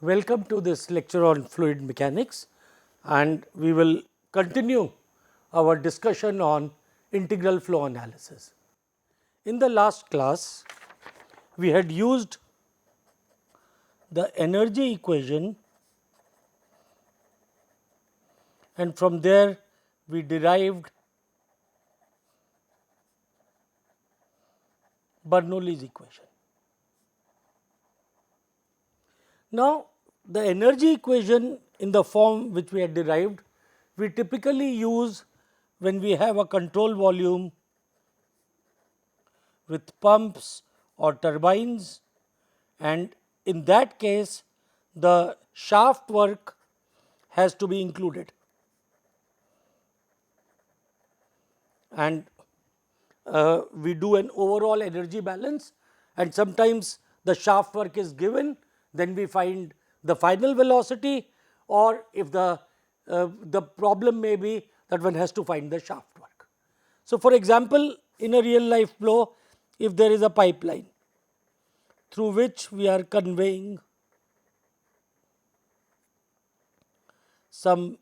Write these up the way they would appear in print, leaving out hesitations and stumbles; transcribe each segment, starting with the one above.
Welcome to this lecture on fluid mechanics, and we will continue our discussion on integral flow analysis. In the last class, we had used the energy equation, and from there we derived Bernoulli's equation. Now, the energy equation in the form which we had derived, we typically use when we have a control volume with pumps or turbines, and in that case the shaft work has to be included. And we do an overall energy balance, and sometimes the shaft work is given, then we find the final velocity, or if the problem may be that one has to find the shaft work. So, for example, in a real life flow, if there is a pipeline through which we are conveying some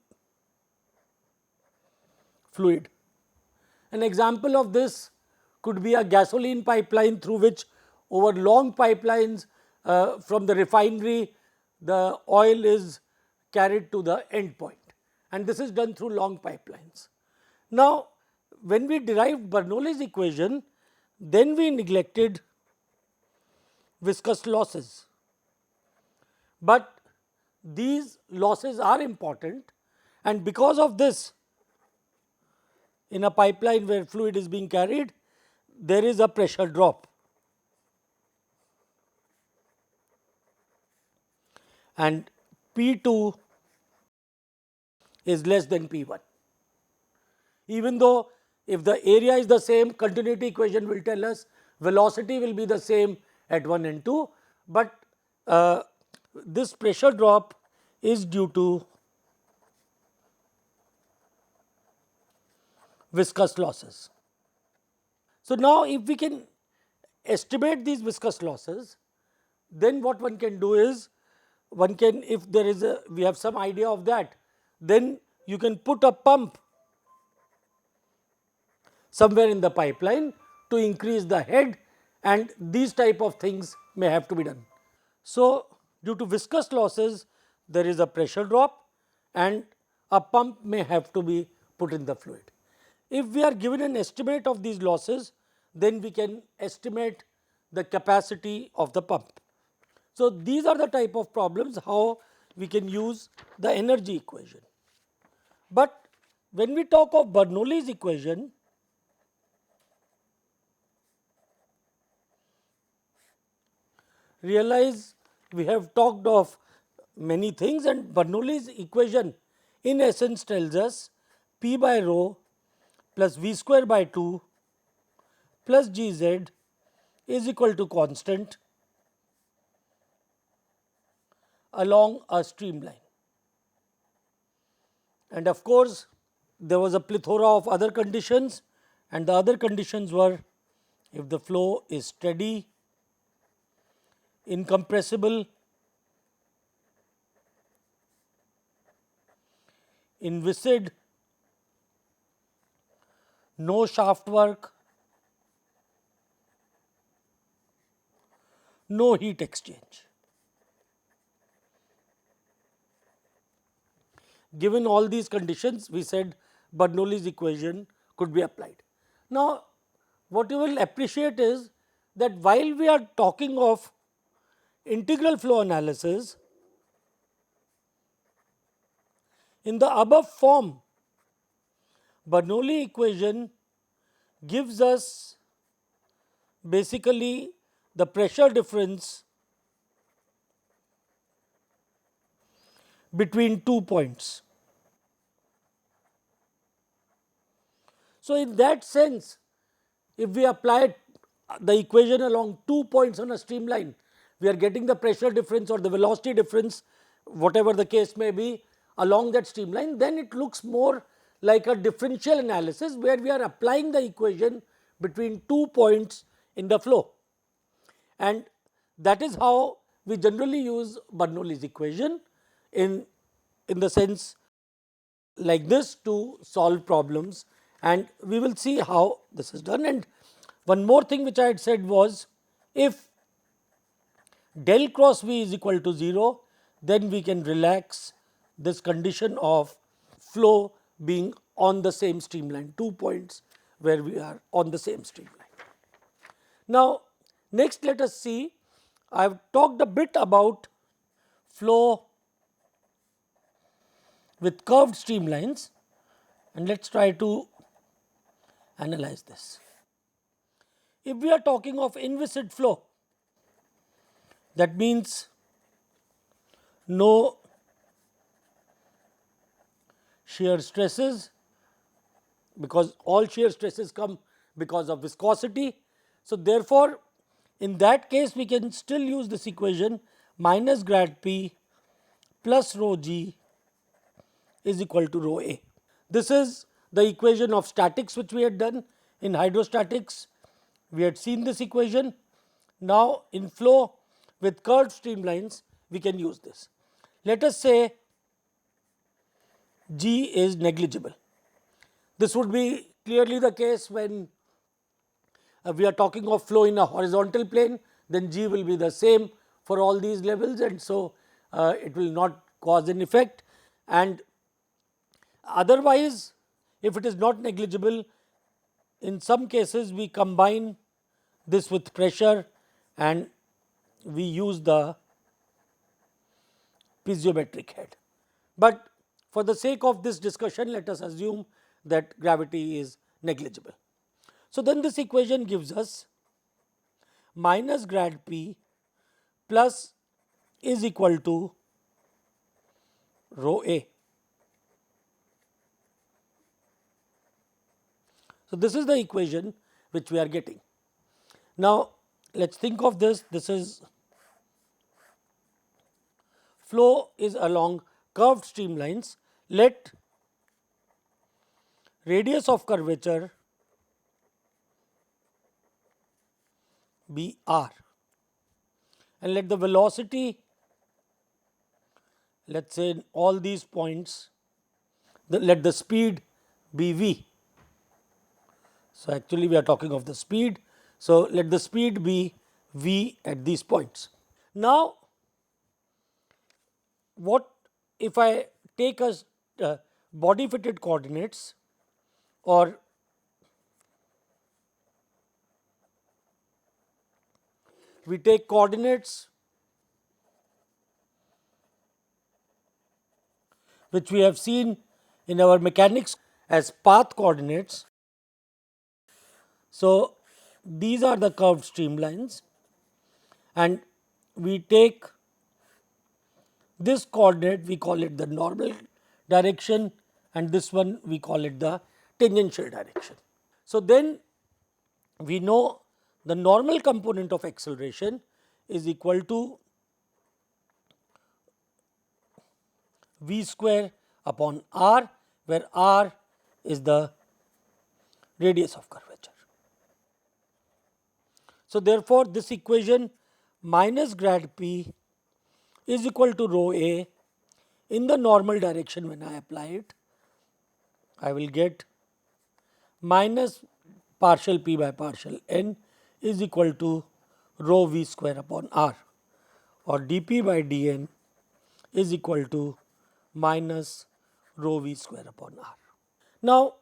fluid. An example of this could be a gasoline pipeline through which over long pipelines from the refinery the oil is carried to the end point, and this is done through long pipelines. Now, when we derived Bernoulli's equation, then we neglected viscous losses, but these losses are important, and because of this, in a pipeline where fluid is being carried, there is a pressure drop, and P2 is less than P1. Even though if the area is the same, continuity equation will tell us velocity will be the same at 1 and 2, but this pressure drop is due to viscous losses. So, now if we can estimate these viscous losses, then what one can do is, one can, if there is a, we have some idea of that, then you can put a pump somewhere in the pipeline to increase the head, and these type of things may have to be done. So, due to viscous losses, there is a pressure drop and a pump may have to be put in the fluid. If we are given an estimate of these losses, then we can estimate the capacity of the pump. So, these are the type of problems how we can use the energy equation. But when we talk of Bernoulli's equation, realize we have talked of many things, and Bernoulli's equation in essence tells us P by rho plus V square by 2 plus G z is equal to constant along a streamline. And of course, there was a plethora of other conditions, and the other conditions were if the flow is steady, incompressible, inviscid, no shaft work, no heat exchange. Given all these conditions, we said Bernoulli's equation could be applied. Now, what you will appreciate is that while we are talking of integral flow analysis, in the above form, Bernoulli equation gives us basically the pressure difference between 2 points. So, in that sense, if we apply the equation along 2 points on a streamline, we are getting the pressure difference or the velocity difference, whatever the case may be, along that streamline, then it looks more like a differential analysis where we are applying the equation between 2 points in the flow. And that is how we generally use Bernoulli's equation in the sense like this to solve problems, and we will see how this is done. And one more thing which I had said was, if del cross V is equal to 0, then we can relax this condition of flow being on the same streamline, 2 points where we are on the same streamline. Now, next let us see, I have talked a bit about flow with curved streamlines, and let us try to analyze this. If we are talking of inviscid flow, that means no shear stresses, because all shear stresses come because of viscosity. So, therefore, in that case we can still use this equation minus grad P plus rho G is equal to rho A. This is the equation of statics which we had done in hydrostatics. We had seen this equation. Now, in flow with curved streamlines we can use this. Let us say G is negligible. This would be clearly the case when we are talking of flow in a horizontal plane, then G will be the same for all these levels, and so it will not cause an effect. And otherwise, if it is not negligible, in some cases we combine this with pressure and we use the piezometric head. But for the sake of this discussion, let us assume that gravity is negligible. So, then this equation gives us minus grad P plus is equal to rho A. So, this is the equation which we are getting. Now, let us think of this. This is flow is along curved streamlines. Let radius of curvature be r, and let the velocity, let us say in all these points, let the speed be v. So, actually we are talking of the speed. So, let the speed be v at these points. Now, what if I take as body fitted coordinates, or we take coordinates which we have seen in our mechanics as path coordinates. So, these are the curved streamlines, and we take this coordinate, we call it the normal direction, and this one we call it the tangential direction. So, then we know the normal component of acceleration is equal to v square upon r, where r is the radius of curvature. So, therefore, this equation minus grad P is equal to rho A in the normal direction. When I apply it, I will get minus partial P by partial N is equal to rho V square upon R, or dP by dN is equal to minus rho V square upon R. Now,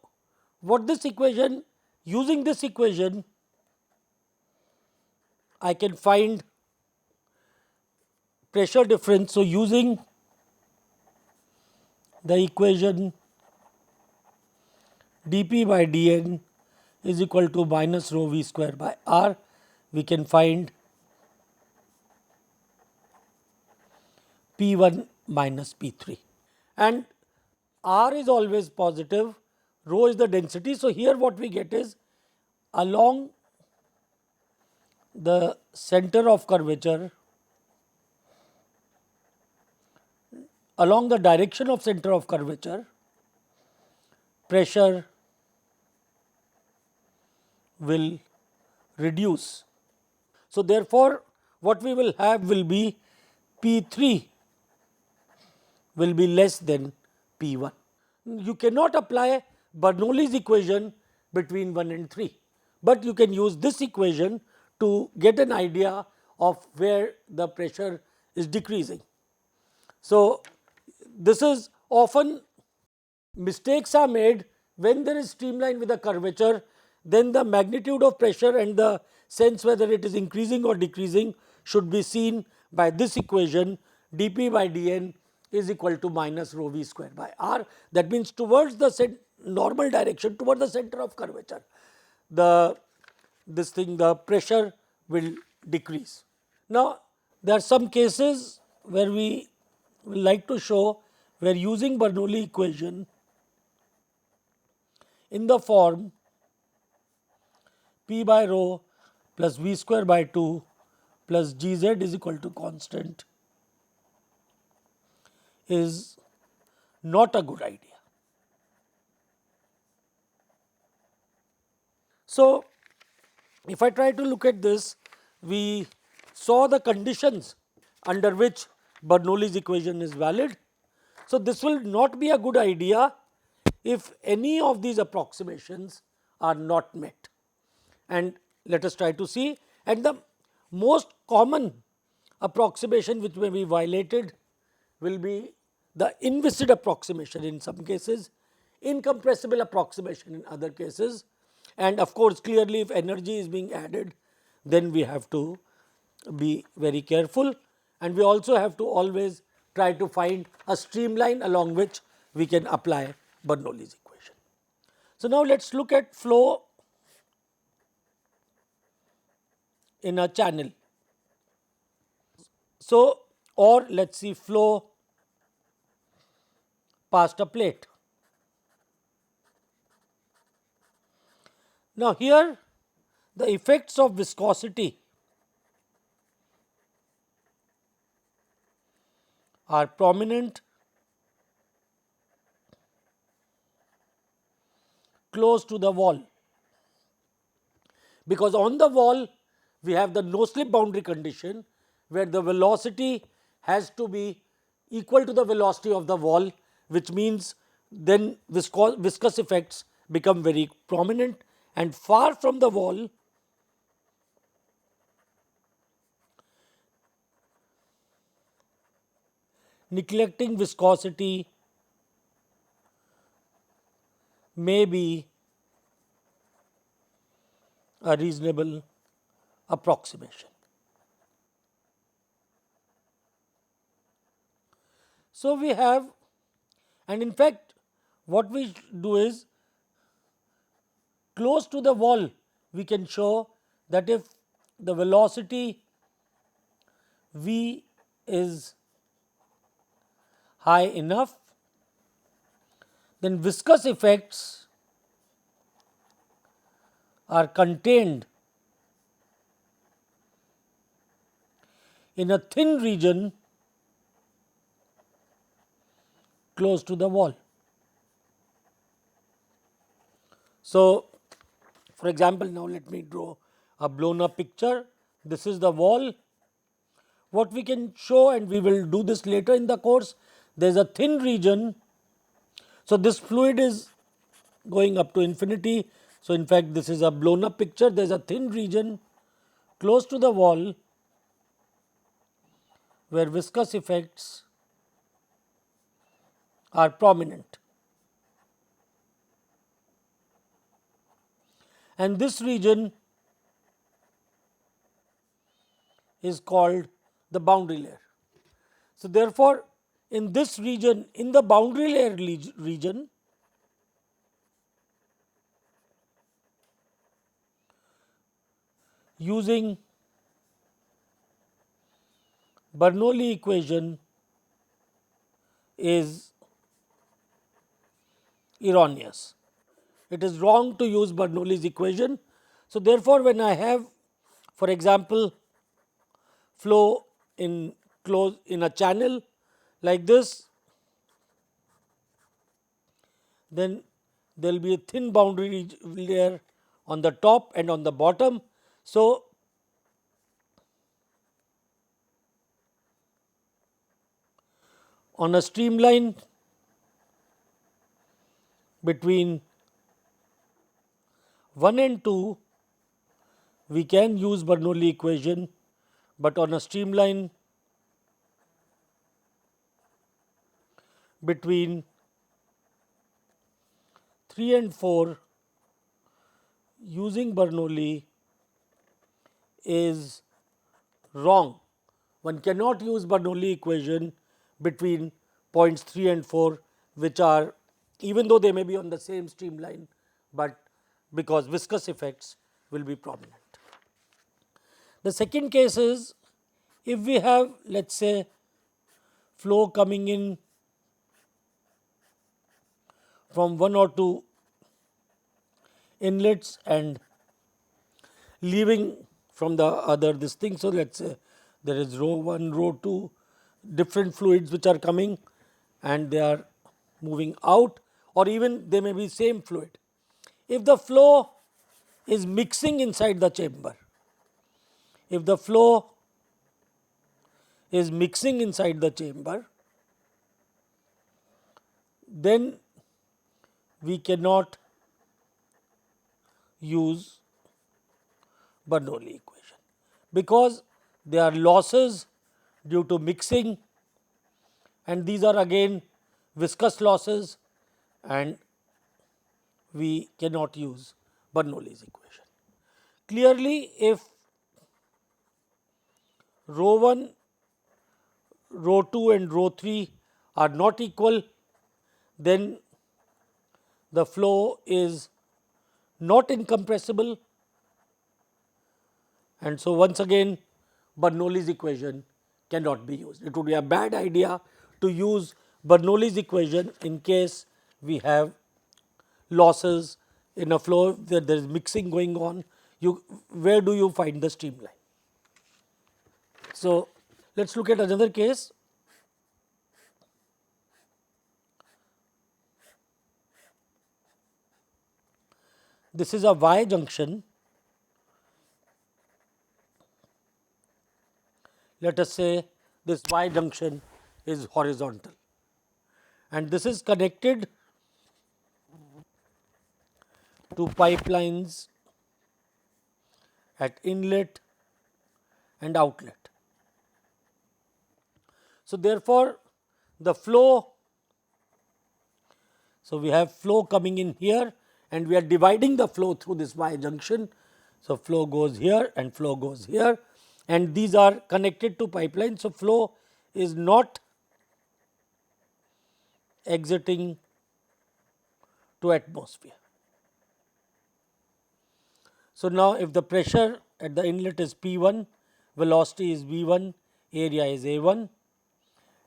what this equation, using this equation, I can find pressure difference. So, using the equation dP by dN is equal to minus rho V square by R, we can find P1 minus P3, and R is always positive, rho is the density. So, here what we get is along the center of curvature, along the direction of center of curvature, pressure will reduce. So, therefore, what we will have will be P3 will be less than P1. You cannot apply Bernoulli's equation between 1 and 3, but you can use this equation to get an idea of where the pressure is decreasing. So, this is often mistakes are made when there is streamline with a curvature, then the magnitude of pressure and the sense whether it is increasing or decreasing should be seen by this equation dP by dN is equal to minus rho v square by r. That means towards the normal direction, towards the center of curvature, the pressure will decrease. Now, there are some cases where we will like to show where using Bernoulli equation in the form P by rho plus V square by 2 plus Gz is equal to constant is not a good idea. So, if I try to look at this, we saw the conditions under which Bernoulli's equation is valid. So, this will not be a good idea if any of these approximations are not met, and let us try to see. And the most common approximation which may be violated will be the inviscid approximation in some cases, incompressible approximation in other cases, and of course, clearly if energy is being added, then we have to be very careful, and we also have to always try to find a streamline along which we can apply Bernoulli's equation. So, now let us look at flow in a channel. So, or let us see flow past a plate. Now, here the effects of viscosity are prominent close to the wall, because on the wall we have the no slip boundary condition where the velocity has to be equal to the velocity of the wall, which means then viscous effects become very prominent, and far from the wall neglecting viscosity may be a reasonable approximation. So, we have, and in fact what we do is close to the wall we can show that if the velocity v is high enough, then viscous effects are contained in a thin region close to the wall. So, for example, now let me draw a blown up picture. This is the wall. What we can show, and we will do this later in the course, there is a thin region. So, this fluid is going up to infinity. So, in fact, this is a blown up picture. There is a thin region close to the wall where viscous effects are prominent, and this region is called the boundary layer. So, therefore, in this region, in the boundary layer region, using Bernoulli equation is erroneous. It is wrong to use Bernoulli's equation. So, therefore, when I have, for example, flow in a channel like this, then there will be a thin boundary layer on the top and on the bottom. So, On a streamline between 1 and 2, we can use Bernoulli equation, but on a streamline between 3 and 4, using Bernoulli is wrong. One cannot use Bernoulli equation between points 3 and 4, which are, even though they may be on the same streamline, but because viscous effects will be prominent. The second case is, if we have, let us say, flow coming in from one or two inlets and leaving from the other this thing. So, let us say there is row 1, row 2, different fluids which are coming and they are moving out, or even they may be same fluid. If the flow is mixing inside the chamber, if the flow is mixing inside the chamber, then we cannot use Bernoulli equation, because there are losses due to mixing, and these are again viscous losses, and we cannot use Bernoulli's equation. Clearly, if rho 1, rho 2 and rho 3 are not equal, then the flow is not incompressible, and so once again Bernoulli's equation cannot be used. It would be a bad idea to use Bernoulli's equation in case we have losses in a flow that there is mixing going on. Where do you find the streamline? So, let us look at another case. This is a Y junction. Let us say this Y junction is horizontal, and this is connected to pipelines at inlet and outlet. So, therefore, the flow, so we have flow coming in here and we are dividing the flow through this Y junction. So, flow goes here and flow goes here, and these are connected to pipeline. So, flow is not exiting to atmosphere. So, now if the pressure at the inlet is P 1, velocity is V 1, area is A 1.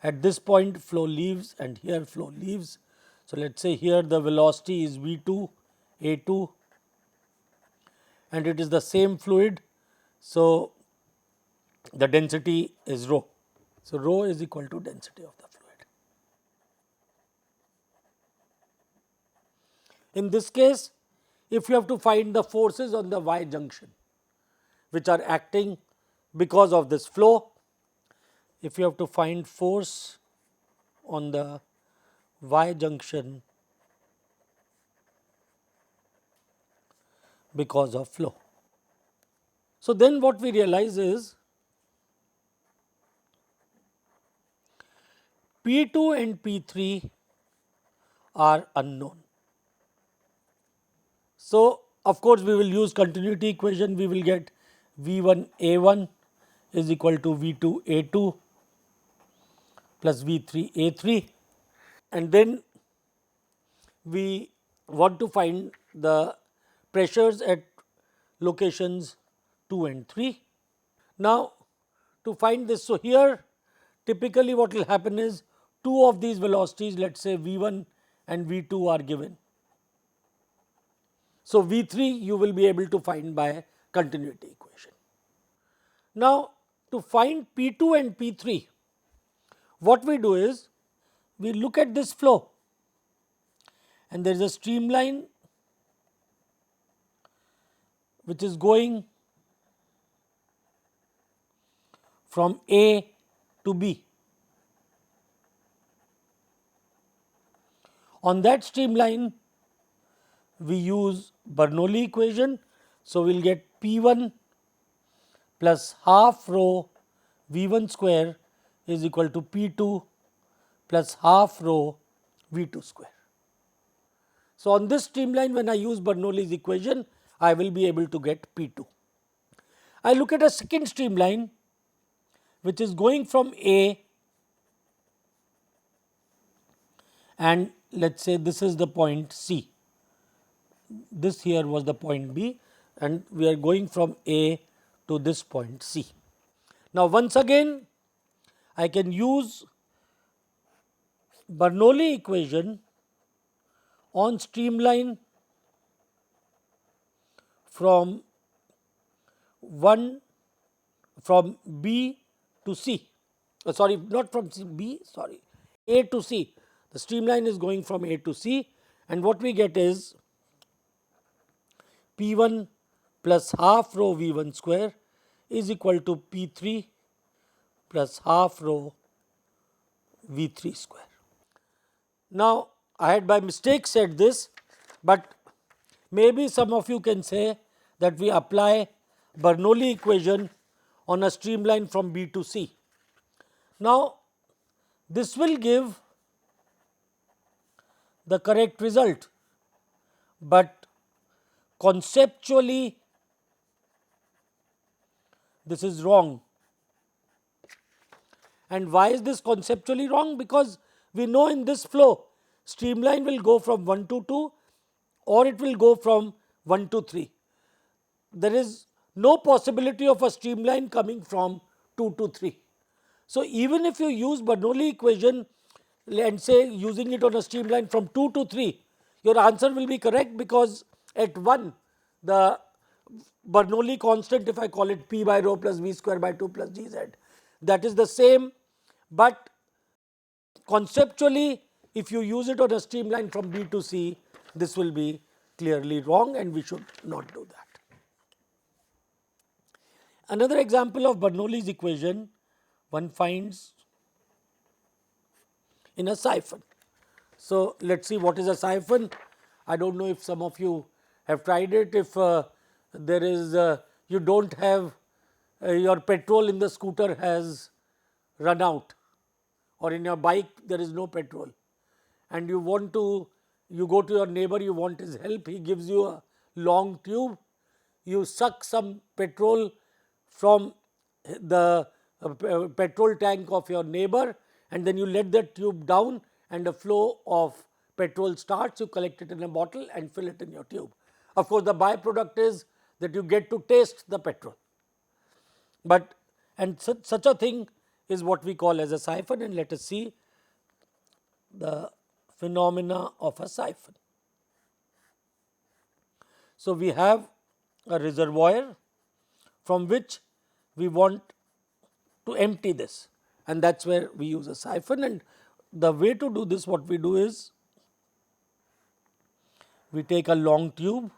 At this point flow leaves and here flow leaves. So, let us say here the velocity is V 2, A 2, and it is the same fluid. So, the density is rho. So, rho is equal to density of the fluid. In this case, if you have to find the forces on the Y junction which are acting because of this flow, if you have to find force on the Y junction because of flow. So, then what we realize is P 2 and P 3 are unknown. So, of course, we will use continuity equation, we will get V 1 A 1 is equal to V 2 A 2 plus V 3 A 3, and then we want to find the pressures at locations 2 and 3. Now, to find this, so here typically what will happen is two of these velocities, let us say V 1 and V 2 are given. So, V 3 you will be able to find by continuity equation. Now, to find P 2 and P 3, what we do is we look at this flow and there is a streamline which is going from A to B. On that streamline, we use Bernoulli equation. So, we will get P 1 plus half rho V 1 square is equal to P 2 plus half rho V 2 square. So, on this streamline, when I use Bernoulli's equation, I will be able to get P 2. I look at a second streamline which is going from A, and let us say this is the point C. This here was the point B, and we are going from A to this point C. Now, once again I can use Bernoulli equation on streamline from B to C, sorry, not from B, sorry, A to C. The streamline is going from A to C, and what we get is P 1 plus half rho V 1 square is equal to P 3 plus half rho V 3 square. Now, I had by mistake said this, but maybe some of you can say that we apply Bernoulli equation on a streamline from B to C. Now, this will give the correct result, but conceptually this is wrong. And why is this conceptually wrong? Because we know in this flow streamline will go from 1 to 2 or it will go from 1 to 3. There is no possibility of a streamline coming from 2 to 3. So, even if you use Bernoulli equation and say using it on a streamline from 2 to 3, your answer will be correct, because at 1 the Bernoulli constant, if I call it P by rho plus V square by 2 plus Gz, that is the same, but conceptually if you use it on a streamline from B to C, this will be clearly wrong and we should not do that. Another example of Bernoulli's equation one finds in a siphon. So, let us see what is a siphon. I do not know if some of you have tried it. If there is you do not have your petrol in the scooter has run out, or in your bike there is no petrol, and you want to, you go to your neighbor, you want his help, he gives you a long tube, you suck some petrol from the petrol tank of your neighbor, and then you let that tube down and a flow of petrol starts, you collect it in a bottle and fill it in your tube. Of course, the byproduct is that you get to taste the petrol, but and such a thing is what we call as a siphon, and let us see the phenomena of a siphon. So, we have a reservoir from which we want to empty this, and that is where we use a siphon. And the way to do this, what we do is we take a long tube,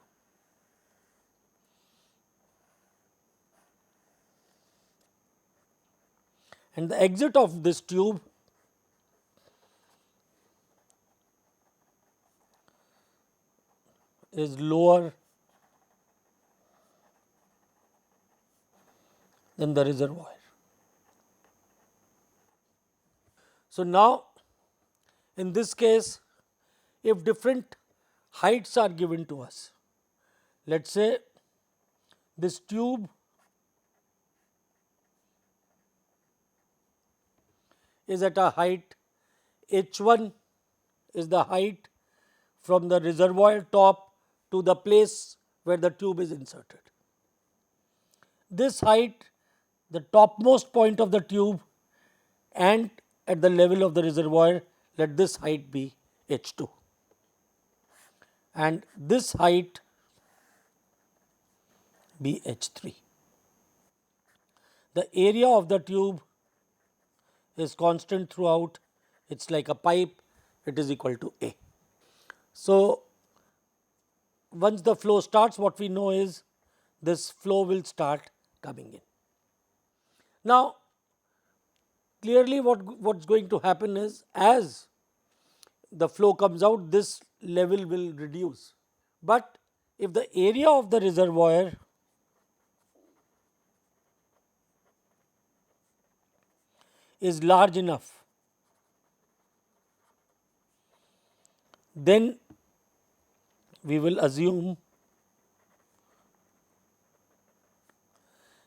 and the exit of this tube is lower than the reservoir. So, now in this case, if different heights are given to us, let us say this tube is at a height h1 is the height from the reservoir top to the place where the tube is inserted. This height, the topmost point of the tube and at the level of the reservoir, let this height be h2, and this height be h3. The area of the tube is constant throughout, it is like a pipe, it is equal to A. So, once the flow starts, what we know is this flow will start coming in. Now, clearly what is going to happen is, as the flow comes out, this level will reduce. But if the area of the reservoir is large enough, then we will assume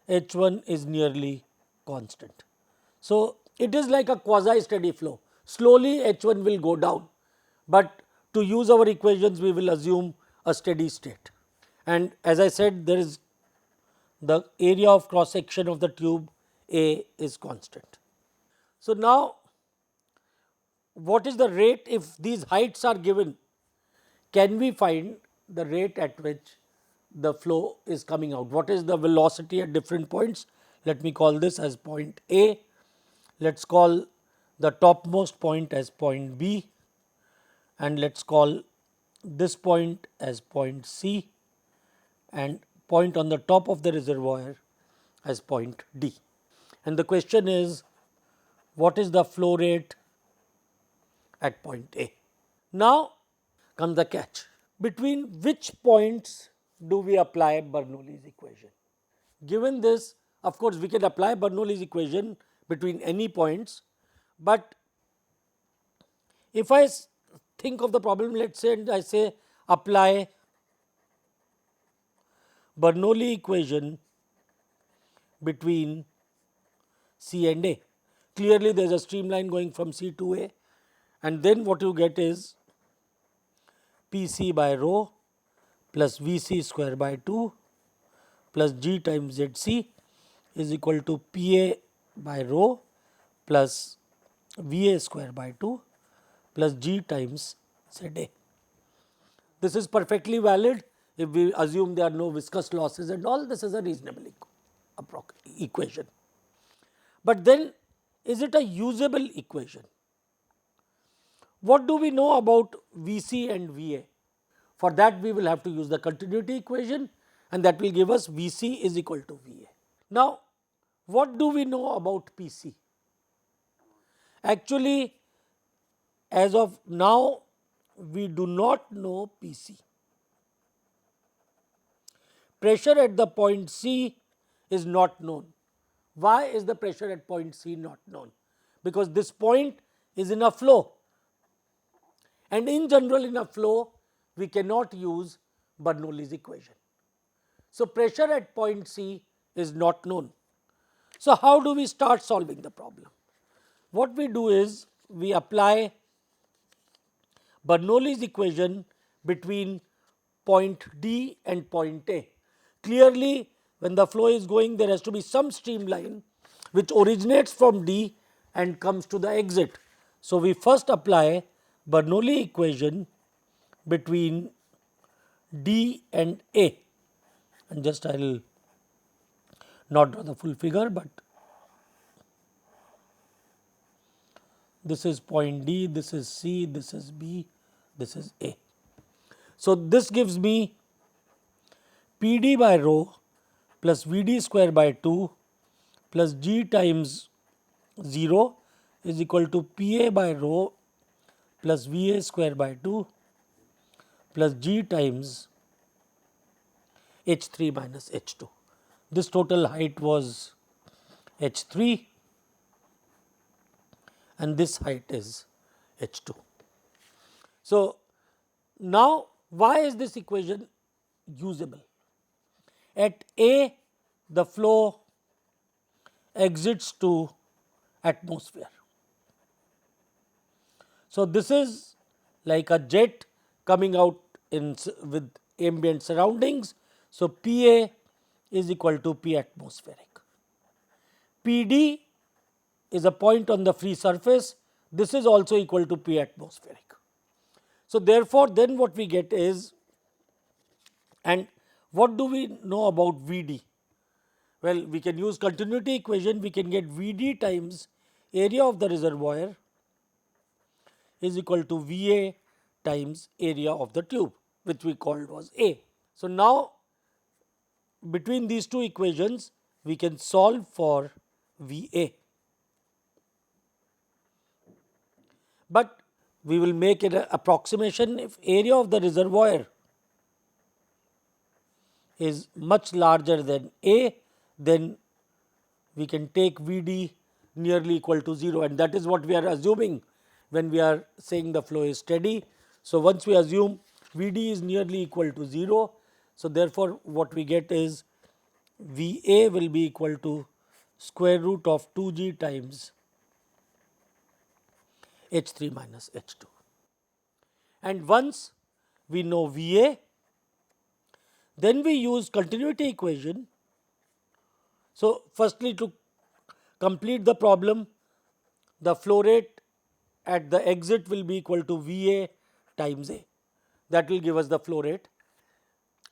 H1 is nearly constant. So, it is like a quasi steady flow. Slowly H1 will go down, but to use our equations we will assume a steady state. And as I said, there is the area of cross section of the tube A is constant. So, now what is the rate if these heights are given? Can we find the rate at which the flow is coming out? What is the velocity at different points? Let me call this as point A. Let us call the topmost point as point B, and let us call this point as point C, and point on the top of the reservoir as point D. And the question is, what is the flow rate at point A? Now comes the catch. Between which points do we apply Bernoulli's equation? Given this, of course, we can apply Bernoulli's equation between any points, but if I think of the problem, let us say, and I say apply Bernoulli equation between C and A. Clearly, there is a streamline going from C to A, and then what you get is P C by rho plus V C square by 2 plus G times Z C is equal to P A by rho plus V A square by 2 plus G times Z A. This is perfectly valid if we assume there are no viscous losses and all. This is a reasonable equation. But then, is it a usable equation? What do we know about V C and V A? For that, we will have to use the continuity equation, and that will give us V C is equal to V A. Now, what do we know about P C? Actually, as of now, we do not know P C. Pressure at the point C is not known. Why is the pressure at point C not known? Because this point is in a flow, and in general in a flow we cannot use Bernoulli's equation. So, pressure at point C is not known. So, how do we start solving the problem? What we do is we apply Bernoulli's equation between point D and point A. Clearly, when the flow is going, there has to be some streamline which originates from D and comes to the exit. So, we first apply Bernoulli equation between D and A, and just I will not draw the full figure, but this is point D, this is C, this is B, this is A. So, this gives me P D by rho plus V D square by 2 plus G times 0 is equal to P A by rho plus V A square by 2 plus G times H 3 minus H 2. This total height was H 3 and this height is H 2. So, now why is this equation usable? At A, the flow exits to atmosphere. So, this is like a jet coming out in with ambient surroundings. So, P A is equal to P atmospheric. P D is a point on the free surface, this is also equal to P atmospheric. So, therefore, then what we get is, and what do we know about V D? Well, we can use continuity equation, we can get V D times area of the reservoir is equal to V A times area of the tube, which we called was A. So, now between these two equations we can solve for V A. But we will make it an approximation. If area of the reservoir is much larger than A, then we can take V d nearly equal to 0, and that is what we are assuming when we are saying the flow is steady. So, once we assume V d is nearly equal to 0, so therefore, what we get is V a will be equal to square root of 2 g times H 3 minus H 2. And once we know V a, then we use continuity equation. So, firstly, to complete the problem, the flow rate at the exit will be equal to V a times A, that will give us the flow rate.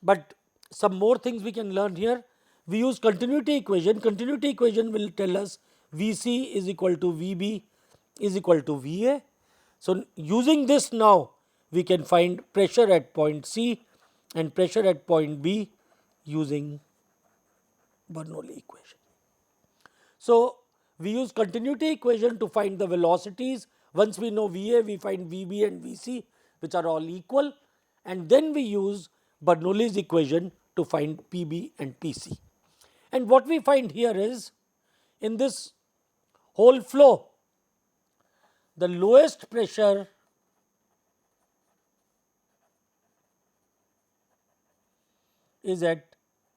But some more things we can learn here. We use continuity equation will tell us V c is equal to V b is equal to V a. So, using this now we can find pressure at point C and pressure at point B using Bernoulli equation. So, we use continuity equation to find the velocities. Once we know V a, we find V b and V c, which are all equal, and then we use Bernoulli's equation to find P b and P c. And what we find here is, in this whole flow, the lowest pressure is at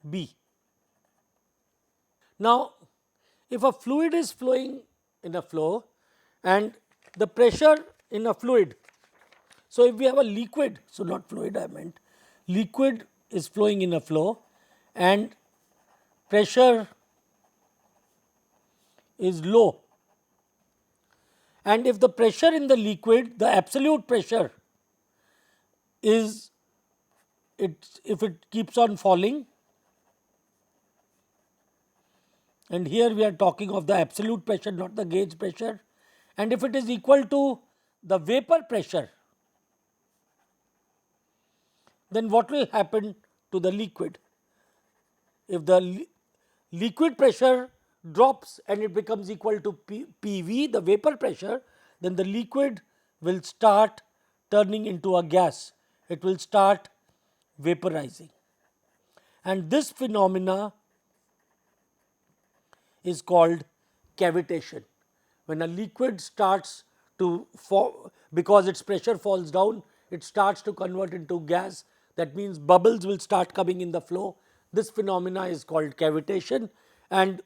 B. Now, if a fluid is flowing in a flow and the pressure in a fluid, so if we have a liquid, so not fluid I meant, liquid is flowing in a flow and pressure is low, and if the pressure in the liquid, the absolute pressure is, if it keeps on falling, and here we are talking of the absolute pressure, not the gauge pressure, and if it is equal to the vapor pressure, then what will happen to the liquid? If the liquid pressure drops and it becomes equal to PV, the vapor pressure, then the liquid will start turning into a gas. It will start vaporizing. And this phenomena is called cavitation. When a liquid starts to fall, because its pressure falls down, it starts to convert into gas. That means bubbles will start coming in the flow. This phenomena is called cavitation, and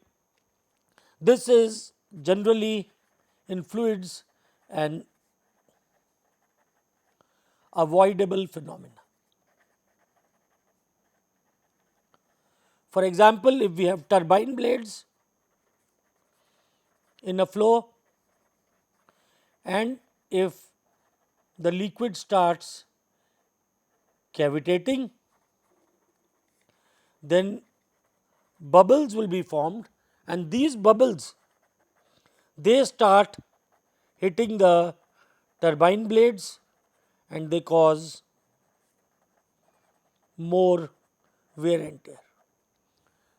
this is generally in fluids an avoidable phenomena. For example, if we have turbine blades in a flow and if the liquid starts cavitating, then bubbles will be formed, and these bubbles, they start hitting the turbine blades and they cause more wear and tear.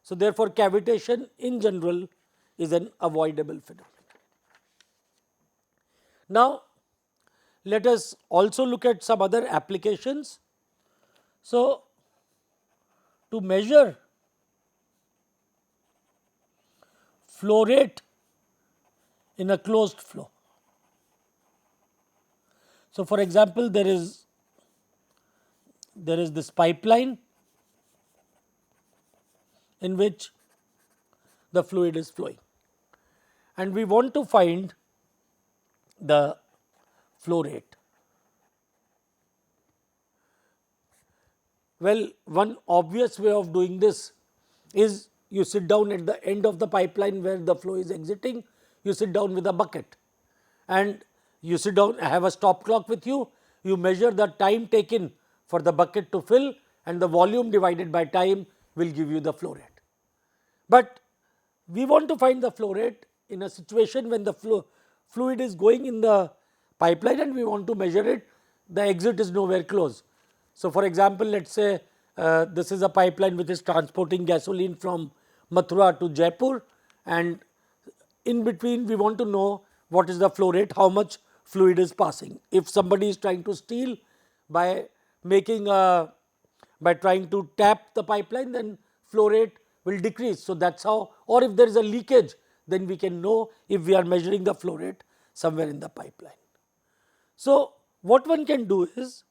So, therefore, cavitation in general is an avoidable phenomenon. Now, let us also look at some other applications. So, to measure flow rate in a closed flow. So, for example, there is this pipeline in which the fluid is flowing, and we want to find the flow rate. Well, one obvious way of doing this is you sit down at the end of the pipeline where the flow is exiting, you sit down with a bucket and you sit down, have a stop clock with you, you measure the time taken for the bucket to fill and the volume divided by time will give you the flow rate. But we want to find the flow rate in a situation when the fluid is going in the pipeline and we want to measure it, the exit is nowhere close. So, for example, let us say this is a pipeline which is transporting gasoline from Mathura to Jaipur, and in between we want to know what is the flow rate, how much fluid is passing. If somebody is trying to steal by making a, by trying to tap the pipeline, then flow rate will decrease. So, that is how, or if there is a leakage, then we can know if we are measuring the flow rate somewhere in the pipeline. So, what one can do is,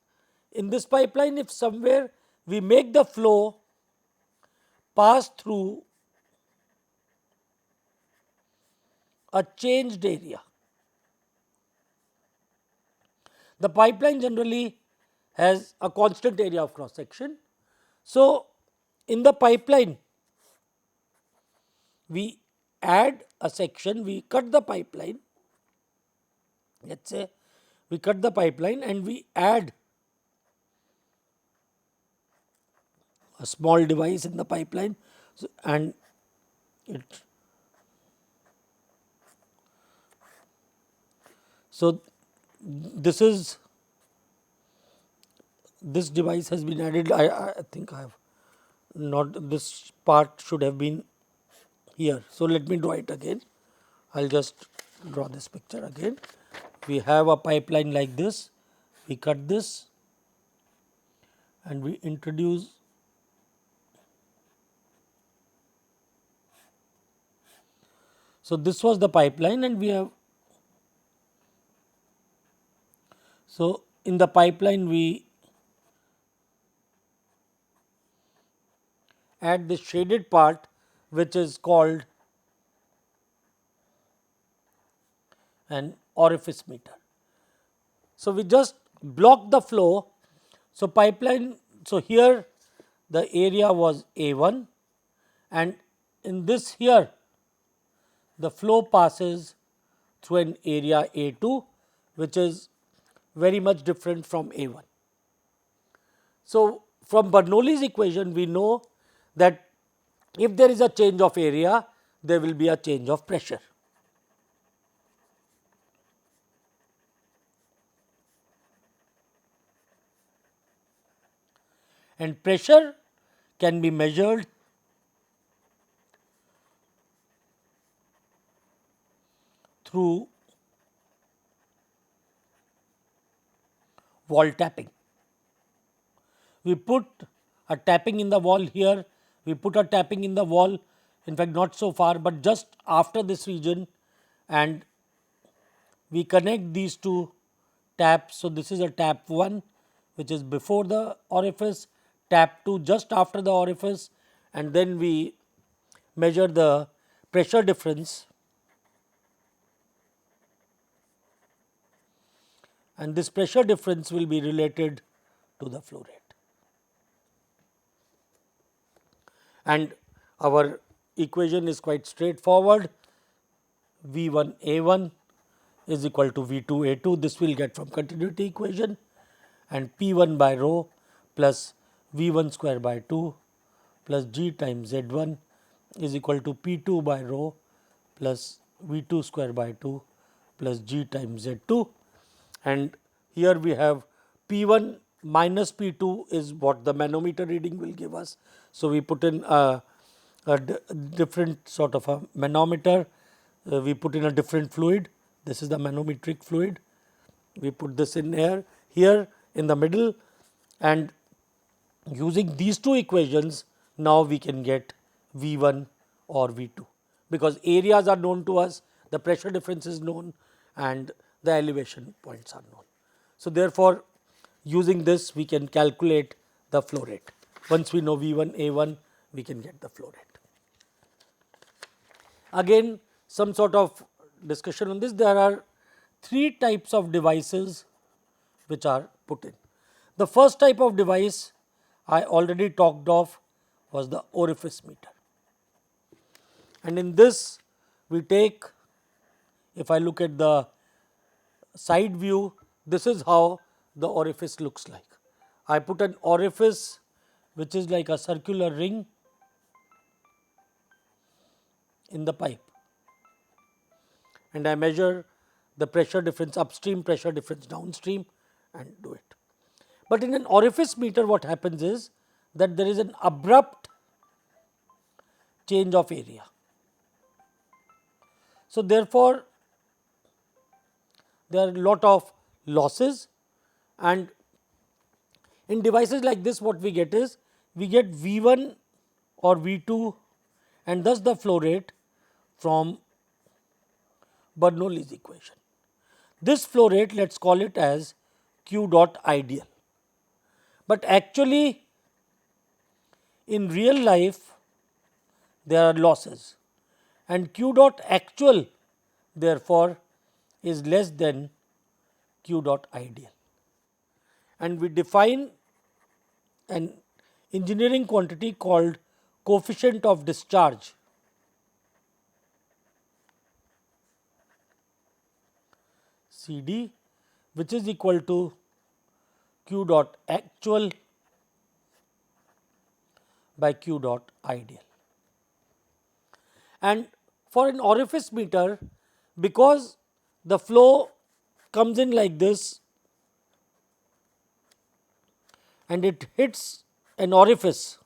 in this pipeline, if somewhere we make the flow pass through a changed area. The pipeline generally has a constant area of cross section. So, in the pipeline we add a section, we cut the pipeline, let us say we cut the pipeline and we add a small device in the pipeline, and it, so this is, this device has been added. I think I have not, this part should have been here. So, let me draw it again. I will just draw this picture again. We have a pipeline like this, we cut this and we introduce so this was the pipeline and we have, so in the pipeline we add this shaded part which is called an orifice meter. So, we just block the flow. So, pipeline, so here the area was A1 and in this here the flow passes through an area A2 which is very much different from A1. So, from Bernoulli's equation we know that if there is a change of area, there will be a change of pressure. And pressure can be measured through wall tapping. We put a tapping in the wall here, we put a tapping in the wall, in fact not so far, but just after this region, and we connect these two taps. So, this is a tap 1 which is before the orifice, tap 2 just after the orifice, and then we measure the pressure difference, and this pressure difference will be related to the flow rate. And our equation is quite straightforward. V1 A1 is equal to V2 A2. This will get from continuity equation, and P1 by rho plus V1 square by 2 plus G times Z1 is equal to P2 by rho plus V2 square by 2 plus G times Z2, and here we have P1 minus P2 is what the manometer reading will give us. So, we put in a different sort of a manometer, we put in a different fluid, this is the manometric fluid, we put this in here in the middle, and using these two equations now we can get V1 or V2, because areas are known to us, the pressure difference is known and the elevation points are known. So, therefore, using this we can calculate the flow rate. Once we know V1 A1, we can get the flow rate. Again, some sort of discussion on this. There are three types of devices which are put in. The first type of device I already talked of was the orifice meter, and in this we take, if I look at the side view, this is how the orifice looks like. I put an orifice which is like a circular ring in the pipe, and I measure the pressure difference upstream, pressure difference downstream, and do it. But in an orifice meter what happens is that there is an abrupt change of area. So, therefore, there are lot of losses, and in devices like this what we get is we get V 1 or V 2 and thus the flow rate from Bernoulli's equation. This flow rate, let us call it as Q dot ideal, but actually in real life there are losses, and Q dot actual therefore is less than Q dot ideal, and we define an engineering quantity called coefficient of discharge C d, which is equal to Q dot actual by Q dot ideal. And for an orifice meter, because the flow comes in like this and it hits an orifice,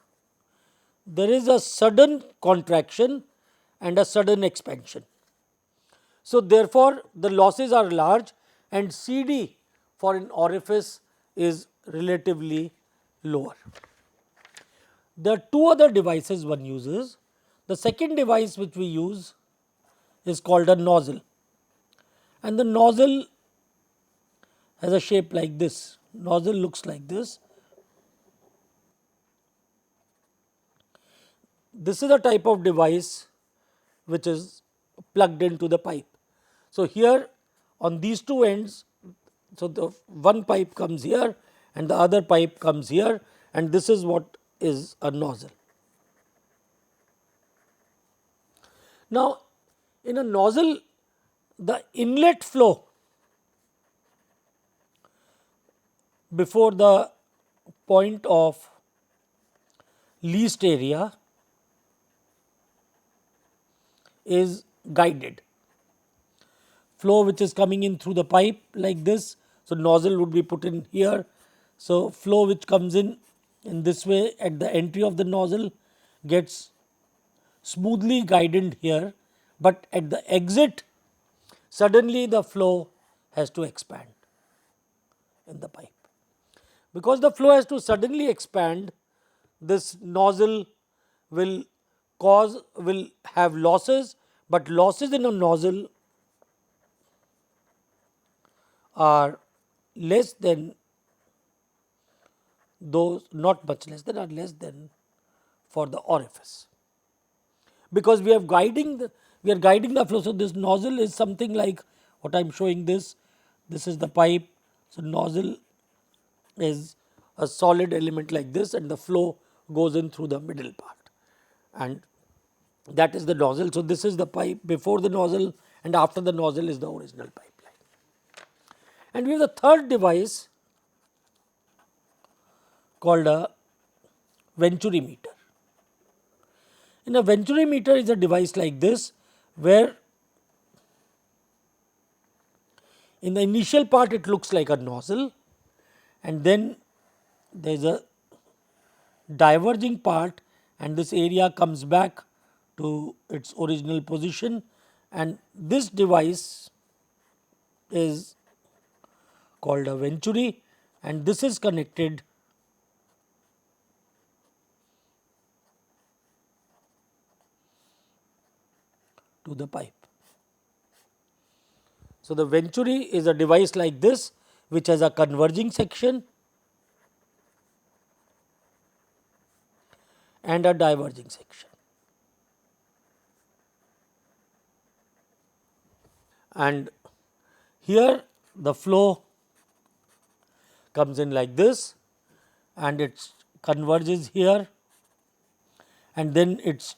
there is a sudden contraction and a sudden expansion. So, therefore, the losses are large and C d for an orifice is relatively lower. There are two other devices one uses. The second device which we use is called a nozzle, and the nozzle has a shape like this. Nozzle looks like this. This is a type of device which is plugged into the pipe. So, here on these two ends, so the one pipe comes here and the other pipe comes here, and this is what is a nozzle. Now, in a nozzle, the inlet flow before the point of least area is guided. Flow which is coming in through the pipe like this. So, nozzle would be put in here. So, flow which comes in this way at the entry of the nozzle gets smoothly guided here, but at the exit suddenly the flow has to expand in the pipe. Because the flow has to suddenly expand, this nozzle will have losses, but losses in a nozzle are less than those, not much less than, are less than for the orifice, because we are guiding the flow. So, this nozzle is something like what I am showing this. This is the pipe. So, nozzle is a solid element like this and the flow goes in through the middle part, and that is the nozzle. So, this is the pipe before the nozzle, and after the nozzle is the original pipeline. And we have the third device called a Venturi meter. In a Venturi meter is a device like this, where in the initial part it looks like a nozzle, and then there is a diverging part, and this area comes back to its original position, and this device is called a Venturi, and this is connected to the pipe. So, the Venturi is a device like this which has a converging section and a diverging section. And here the flow comes in like this and it converges here, and then it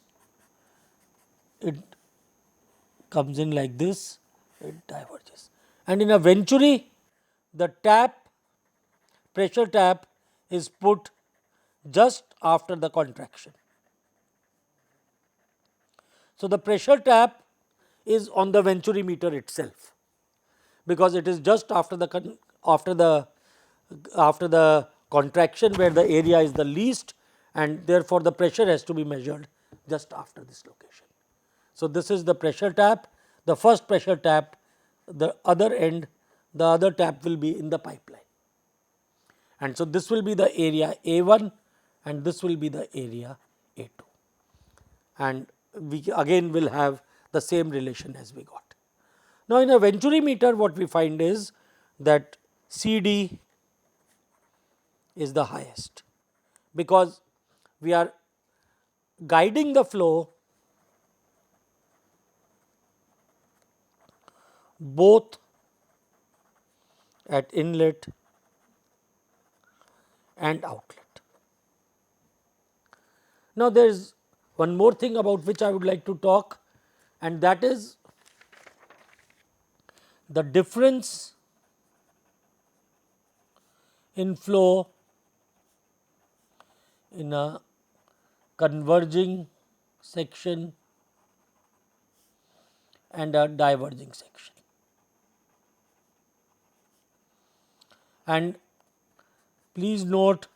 comes in like this, it diverges. And in a Venturi, the pressure tap is put just after the contraction. So, the pressure tap is on the Venturi meter itself, because it is just after the contraction where the area is the least, and therefore, the pressure has to be measured just after this location. So, this is the pressure tap, the first pressure tap, the other end the other tap will be in the pipeline. And so, this will be the area A1 and this will be the area A2, and we again will have the same relation as we got. Now, in a Venturi meter what we find is that CD is the highest, because we are guiding the flow both at inlet and outlet. Now, there is one more thing about which I would like to talk, and that is the difference in flow in a converging section and a diverging section. And please note,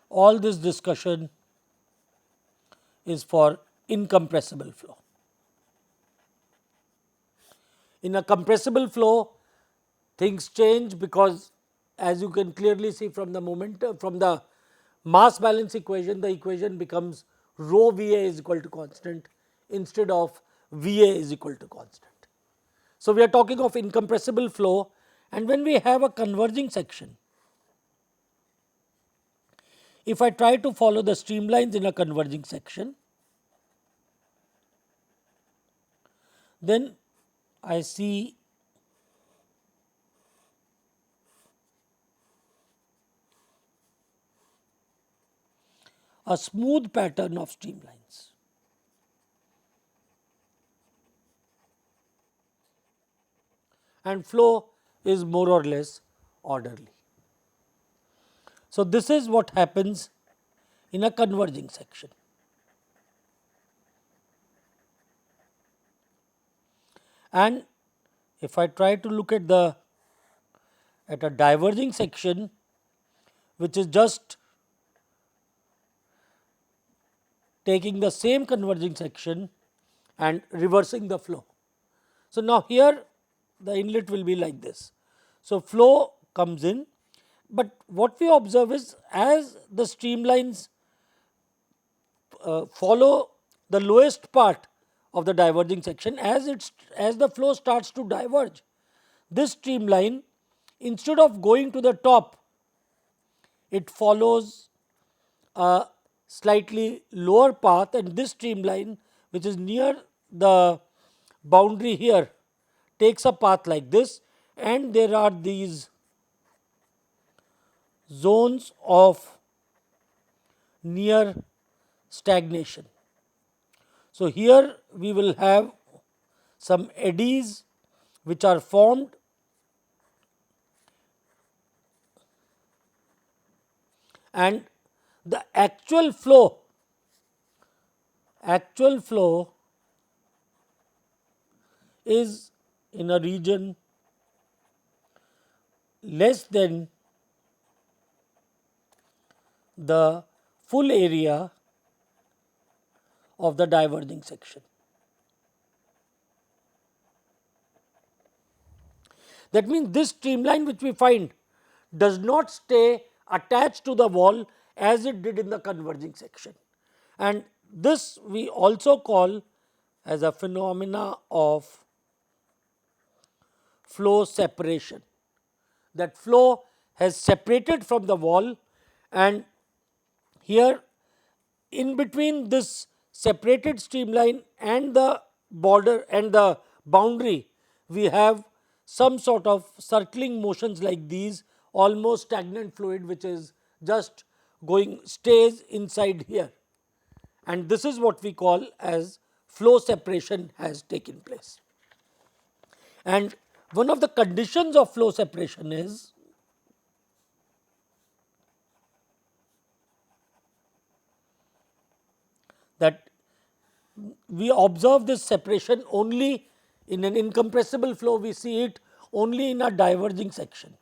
all this discussion is for incompressible flow. In a compressible flow, things change, because as you can clearly see from the from the mass balance equation, the equation becomes rho V A is equal to constant instead of V A is equal to constant. So, we are talking of incompressible flow, and when we have a converging section, if I try to follow the streamlines in a converging section, then I see a smooth pattern of streamlines. And flow is more or less orderly. So, this is what happens in a converging section. And if I try to look at a diverging section, which is just taking the same converging section and reversing the flow. So, now here the inlet will be like this. So, flow comes in, but what we observe is, as the streamlines follow the lowest part of the diverging section, as the flow starts to diverge, this streamline, instead of going to the top, it follows a slightly lower path, and this streamline, which is near the boundary here, takes a path like this, and there are these zones of near stagnation. So, here we will have some eddies which are formed, and the actual flow is in a region less than the full area of the diverging section. That means, this streamline which we find does not stay attached to the wall as it did in the converging section, and this we also call as a phenomena of flow separation. That flow has separated from the wall, and here in between this separated streamline and the border and the boundary, we have some sort of circling motions like these, almost stagnant fluid which is just stays inside here, and this is what we call as flow separation has taken place. And one of the conditions of flow separation is that we observe this separation only in an incompressible flow, we see it only in a diverging section.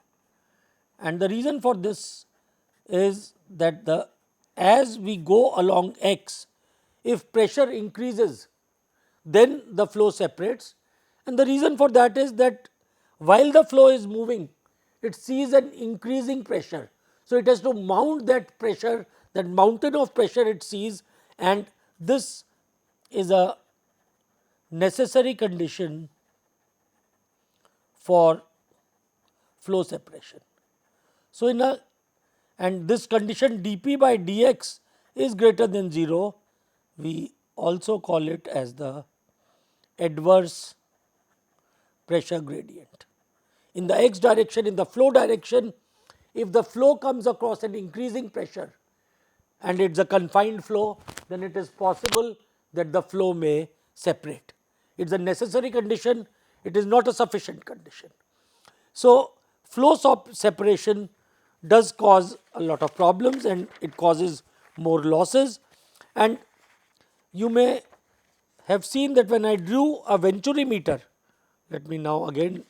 And the reason for this is that as we go along x, if pressure increases, then the flow separates, and the reason for that is that while the flow is moving, it sees an increasing pressure. So, it has to mount that pressure, that mountain of pressure it sees, and this is a necessary condition for flow separation. So, in a and this condition dP by dx is greater than 0, we also call it as the adverse pressure gradient. In the x direction, in the flow direction, if the flow comes across an increasing pressure and it is a confined flow, then it is possible that the flow may separate. It is a necessary condition, it is not a sufficient condition. So, flow separation does cause a lot of problems and it causes more losses, and you may have seen that when I drew a Venturi meter, let me now again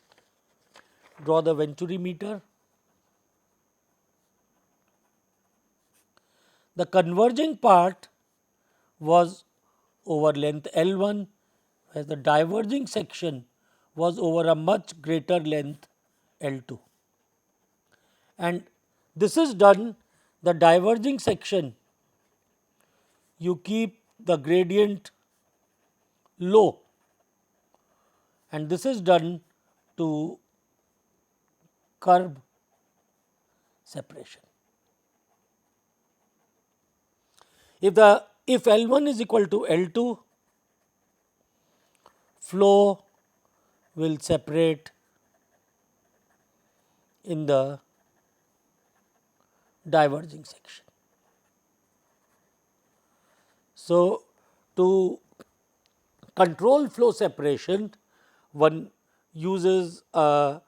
draw the Venturi meter. The converging part was over length L1, whereas the diverging section was over a much greater length L2. And this is done, the diverging section, you keep the gradient low, and this is done to curb separation. If L1 is equal to L2, flow will separate in the diverging section. So, to control flow separation, one uses a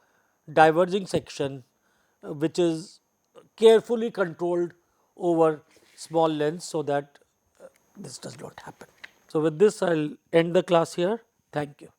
diverging section which is carefully controlled over small lengths, so that this does not happen. So, with this I will end the class here. Thank you.